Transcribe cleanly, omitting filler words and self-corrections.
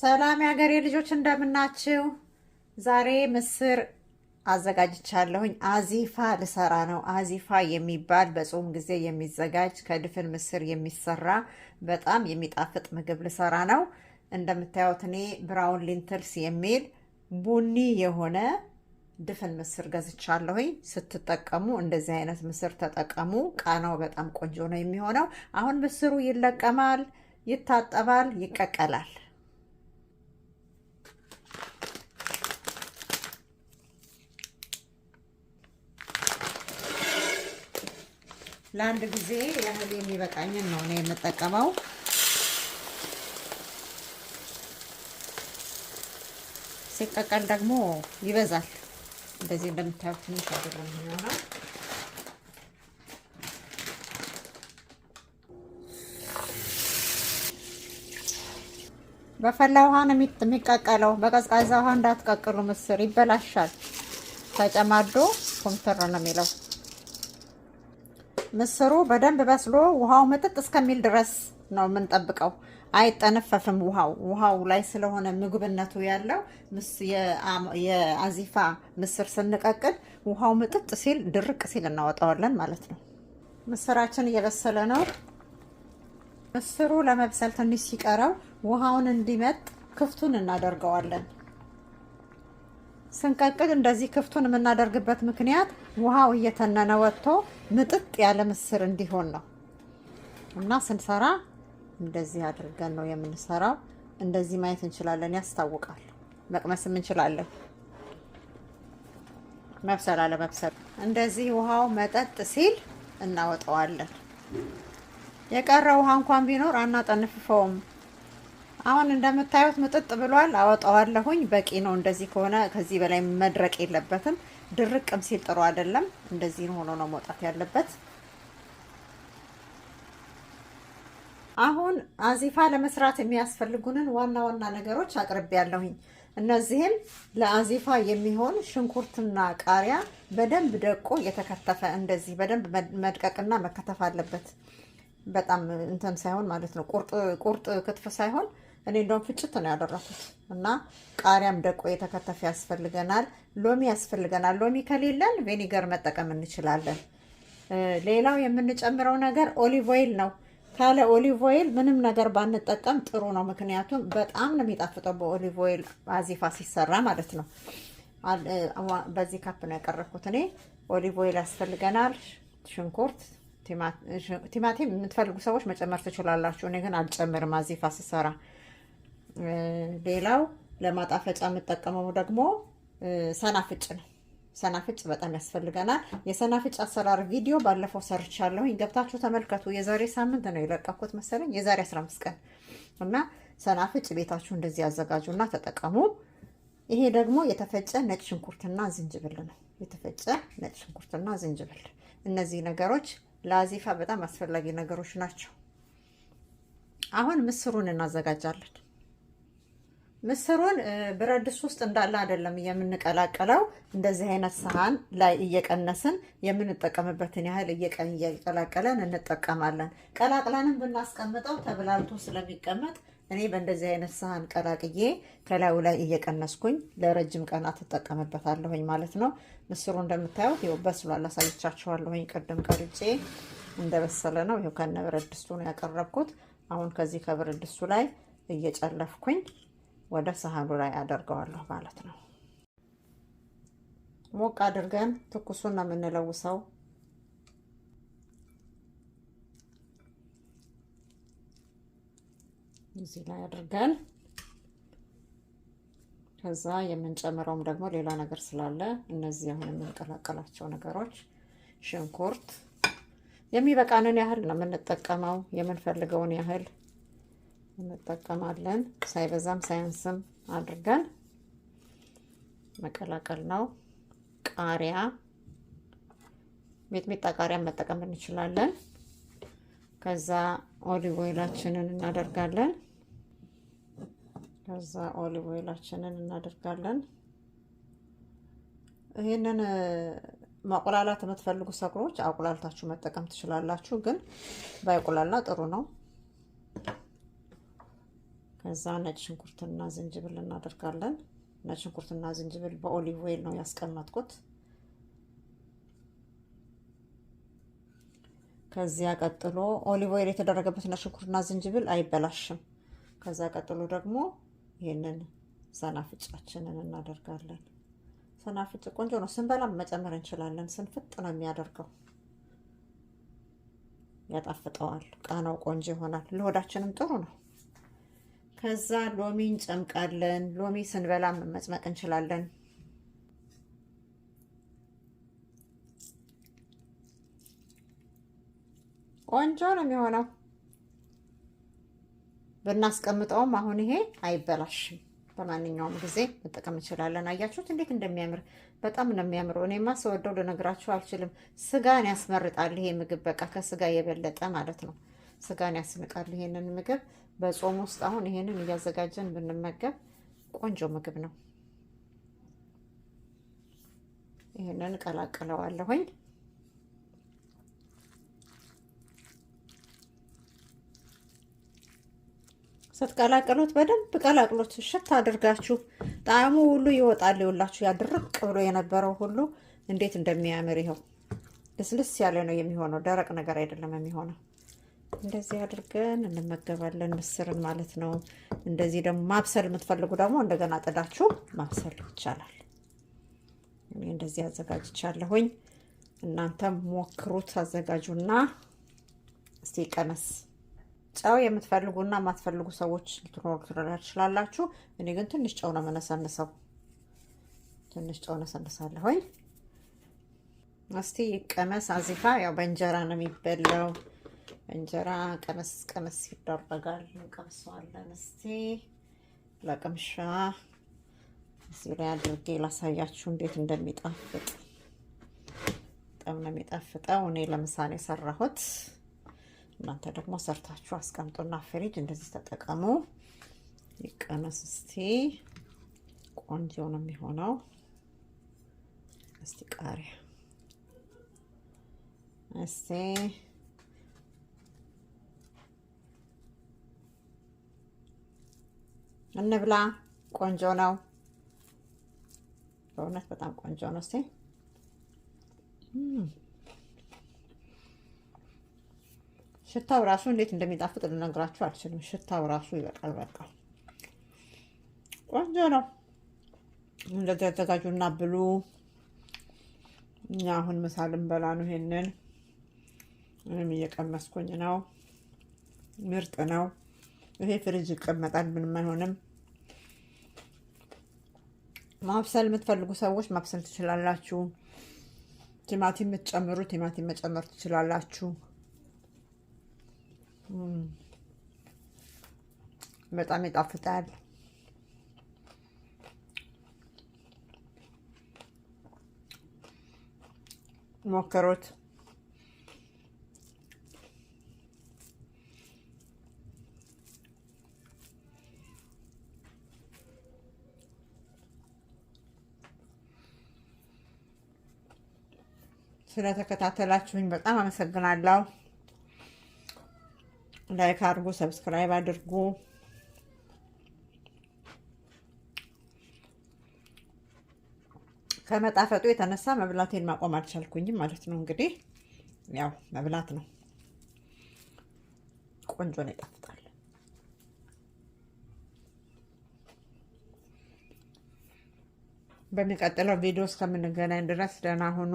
ሰላም የሀገሬ ልጆች እንደምናችሁ። ዛሬ ምስር አዘጋጅቻለሁኝ። አዚፋ ልሰራ ነው። አዚፋ የሚባል በጾም ጊዜ የሚዘጋጅ ከድፍን ምስር የሚሰራ በጣም የሚጣፍጥ ምግብ ልሰራ ነው። እንደምታዩት እኔ ብራውን ሊንትልስ የሚል ቡኒ የሆነ ድፍን ምስር ገዝቻለሁኝ። ስትጠቀሙ እንደዚህ አይነት ምስር ተጠቀሙ። ቃናው በጣም ቆንጆ ነው የሚሆነው። አሁን ምስሩ ይለቀማል፣ ይታጠባል፣ ይቀቀላል። ለአንድ ጊዜ ያህል የሚበቃኝን ነው እኔ የምጠቀመው። ሲቀቀል ደግሞ ይበዛል። እንደዚህ እንደምታዩት ትንሽ አይደለም የሚሆነው። በፈላ ውሃ ነው የሚቀቀለው። በቀዝቃዛ ውሃ እንዳትቀቅሉ፣ ምስር ይበላሻል። ተጨማዶ ኮምተር ነው የሚለው። ምስሩ በደንብ በስሎ ውሃው ምጥጥ እስከሚል ድረስ ነው የምንጠብቀው። አይጠነፈፍም። ውሃው ላይ ስለሆነ ምግብነቱ ያለው የአዚፋ ምስር ስንቀቅል ውሃው ምጥጥ ሲል ድርቅ ሲል እናወጣዋለን ማለት ነው። ምስራችን እየበሰለ ነው። ምስሩ ለመብሰል ትንሽ ሲቀረው ውሃውን እንዲመጥ ክፍቱን እናደርገዋለን። ስንቀቅል እንደዚህ ክፍቱን የምናደርግበት ምክንያት ውሃው እየተነነ ወጥቶ ምጥጥ ያለ ምስር እንዲሆን ነው እና ስንሰራ እንደዚህ አድርገን ነው የምንሰራው። እንደዚህ ማየት እንችላለን፣ ያስታውቃል። መቅመስም እንችላለን። መብሰል አለ መብሰል። እንደዚህ ውሃው መጠጥ ሲል እናወጣዋለን። የቀረ ውሃ እንኳን ቢኖር አናጠንፍፈውም። አሁን እንደምታዩት ምጥጥ ብሏል። አወጣዋለሁኝ። በቂ ነው። እንደዚህ ከሆነ ከዚህ በላይ መድረቅ የለበትም። ድርቅም ሲል ጥሩ አይደለም። እንደዚህ ሆኖ ነው መውጣት ያለበት። አሁን አዚፋ ለመስራት የሚያስፈልጉንን ዋና ዋና ነገሮች አቅርቤያለሁኝ። እነዚህም ለአዚፋ የሚሆን ሽንኩርትና ቃሪያ በደንብ ደቆ የተከተፈ፣ እንደዚህ በደንብ መድቀቅና መከተፍ አለበት። በጣም እንትን ሳይሆን ማለት ነው፣ ቁርጥ ክትፍ ሳይሆን። እኔ እንደውም ፍጭት ነው ያደረኩት። እና ቃሪያም ደቆ የተከተፈ ያስፈልገናል። ሎሚ ያስፈልገናል። ሎሚ ከሌለን ቬኒገር መጠቀም እንችላለን። ሌላው የምንጨምረው ነገር ኦሊቭ ኦይል ነው። ካለ ኦሊቭ ኦይል ምንም ነገር ባንጠቀም ጥሩ ነው። ምክንያቱም በጣም ነው የሚጣፍጠው በኦሊቭ ኦይል አዚፋ ሲሰራ ማለት ነው። በዚህ ካፕ ነው ያቀረብኩት እኔ። ኦሊቭ ኦይል ያስፈልገናል። ሽንኩርት፣ ቲማቲም የምትፈልጉ ሰዎች መጨመር ትችላላችሁ። እኔ ግን አልጨምርም አዚፋ ስሰራ። ሌላው ለማጣፈጫ የምጠቀመው ደግሞ ሰናፍጭ ነው። ሰናፍጭ በጣም ያስፈልገናል። የሰናፍጭ አሰራር ቪዲዮ ባለፈው ሰርቻለሁኝ፣ ገብታችሁ ተመልከቱ። የዛሬ ሳምንት ነው የለቀኩት መሰለኝ፣ የዛሬ 15 ቀን። እና ሰናፍጭ ቤታችሁ እንደዚህ ያዘጋጁና ተጠቀሙ። ይሄ ደግሞ የተፈጨ ነጭ ሽንኩርትና ዝንጅብል ነው። የተፈጨ ነጭ ሽንኩርትና ዝንጅብል። እነዚህ ነገሮች ለአዚፋ በጣም አስፈላጊ ነገሮች ናቸው። አሁን ምስሩን እናዘጋጃለን። ምስሩን ብረት ድስት ውስጥ እንዳለ አይደለም የምንቀላቀለው። እንደዚህ አይነት ሰሃን ላይ እየቀነስን የምንጠቀምበትን ያህል እየቀላቀለን እንጠቀማለን። ቀላቅለንም ብናስቀምጠው ተብላልቶ ስለሚቀመጥ እኔ በእንደዚህ አይነት ሰሃን ቀላቅዬ ከላዩ ላይ እየቀነስኩኝ ለረጅም ቀናት እጠቀምበታለሁኝ ማለት ነው። ምስሩ እንደምታዩት ይኸው በስሏል። አሳይቻችኋለሁኝ ቅድም ቀርጬ እንደበሰለ ነው። ይኸው ከነ ብረት ድስቱ ነው ያቀረብኩት። አሁን ከዚህ ከብረት ድስቱ ላይ እየጨለፍኩኝ ወደ ሰሃኑ ላይ አደርገዋለሁ ማለት ነው። ሞቅ አድርገን ትኩሱን ነው የምንለውሰው። እዚህ ላይ አድርገን ከዛ የምንጨምረውም ደግሞ ሌላ ነገር ስላለ እነዚህ አሁን የምንቀላቀላቸው ነገሮች ሽንኩርት የሚበቃንን ያህል ነው የምንጠቀመው። የምንፈልገውን ያህል እንጠቀማለን። ሳይበዛም ሳያንስም አድርገን መቀላቀል ነው። ቃሪያ፣ ሚጥሚጣ ቃሪያን መጠቀም እንችላለን። ከዛ ኦሊቭ ኦይላችንን እናደርጋለን። ይሄንን ማቆላላት የምትፈልጉ ሰዎች አቆላልታችሁ መጠቀም ትችላላችሁ፣ ግን ባይቆላላ ጥሩ ነው። ከዛ ነጭ ሽንኩርትና ዝንጅብል እናደርጋለን። ነጭ ሽንኩርትና ዝንጅብል በኦሊቭ ኦይል ነው ያስቀመጥኩት። ከዚያ ቀጥሎ ኦሊቭ ኦይል የተደረገበት ነጭ ሽንኩርትና ዝንጅብል አይበላሽም። ከዛ ቀጥሎ ደግሞ ይሄንን ሰናፍጫችንን እናደርጋለን። ሰናፍጭ ቆንጆ ነው፣ ስንበላም መጨመር እንችላለን። ስንፍጥ ነው የሚያደርገው፣ ያጣፍጠዋል። ቃናው ቆንጆ ይሆናል፣ ለሆዳችንም ጥሩ ነው። ከዛ ሎሚ እንጨምቃለን። ሎሚ ስንበላም መጭመቅ እንችላለን። ቆንጆ ነው የሚሆነው። ብናስቀምጠውም አሁን ይሄ አይበላሽም። በማንኛውም ጊዜ መጠቀም እንችላለን። አያችሁት እንዴት እንደሚያምር? በጣም ነው የሚያምረው። እኔማ ስወደው ልነግራችሁ አልችልም። ስጋን ያስመርጣል ይሄ ምግብ፣ በቃ ከስጋ የበለጠ ማለት ነው። ስጋን ያስንቃል ይሄንን ምግብ። በጾም ውስጥ አሁን ይሄንን እያዘጋጀን ብንመገብ ቆንጆ ምግብ ነው። ይሄንን ቀላቅለዋለሁኝ። ስትቀላቅሉት በደንብ ቀላቅሉት፣ እሽት አድርጋችሁ ጣዕሙ ሁሉ ይወጣል። ይውላችሁ ያድርቅ ብሎ የነበረው ሁሉ እንዴት እንደሚያምር ይኸው ልስልስ ያለ ነው የሚሆነው። ደረቅ ነገር አይደለም የሚሆነው። እንደዚህ አድርገን እንመገባለን ምስርን ማለት ነው። እንደዚህ ደግሞ ማብሰል የምትፈልጉ ደግሞ እንደገና ጥዳችሁ ማብሰል ይቻላል። እኔ እንደዚህ አዘጋጅቻለሁኝ። እናንተም ሞክሩት፣ አዘጋጁና እስቲ ቀመስ። ጨው የምትፈልጉና የማትፈልጉ ሰዎች ልትኖሩ ትችላላችሁ። እኔ ግን ትንሽ ጨው ነው የምነሰንሰው። ትንሽ ጨው ነሰንሳለሁኝ። እስቲ ይቀመስ። አዚፋ ያው በእንጀራ ነው የሚበላው። እንጀራ ቀመስ ቀመስ ይደረጋል። እንቀምሰዋለን። እስቲ ለቅምሻ እዚህ ላይ አድርጌ ላሳያችሁ እንዴት እንደሚጣፍጥ። በጣም ነው የሚጣፍጠው። እኔ ለምሳሌ ሰራሁት። እናንተ ደግሞ ሰርታችሁ አስቀምጡና ፍሪጅ እንደዚህ ተጠቀሙ። ይቀመስ እስቲ። ቆንጆ ነው የሚሆነው። እስቲ ቃሪያ እስቲ እንብላ። ቆንጆ ነው በእውነት በጣም ቆንጆ ነው። እስቲ ሽታው ራሱ እንዴት እንደሚጣፍጥ ልነግራችሁ አልችልም። ሽታው ራሱ ይበቃል። በቃ ቆንጆ ነው። እንደዚህ አዘጋጁና ብሉ። እኛ አሁን ምሳ ልንበላ ነው። ይሄንን እኔም እየቀመስኩኝ ነው። ምርጥ ነው። ይሄ ፍሪጅ ይቀመጣል፣ ምንም አይሆንም። ማብሰል የምትፈልጉ ሰዎች ማብሰል ትችላላችሁ። ቲማቲም የምትጨምሩ ቲማቲም መጨመር ትችላላችሁ። በጣም ይጣፍጣል። ሞክሩት። ስለተከታተላችሁኝ በጣም አመሰግናለሁ። ላይክ አድርጉ፣ ሰብስክራይብ አድርጉ። ከመጣፈጡ የተነሳ መብላቴን ማቆም አልቻልኩኝም ማለት ነው። እንግዲህ ያው መብላት ነው። ቆንጆ ነው፣ ይጣፍጣል። በሚቀጥለው ቪዲዮ እስከምንገናኝ ድረስ ደህና ሁኑ።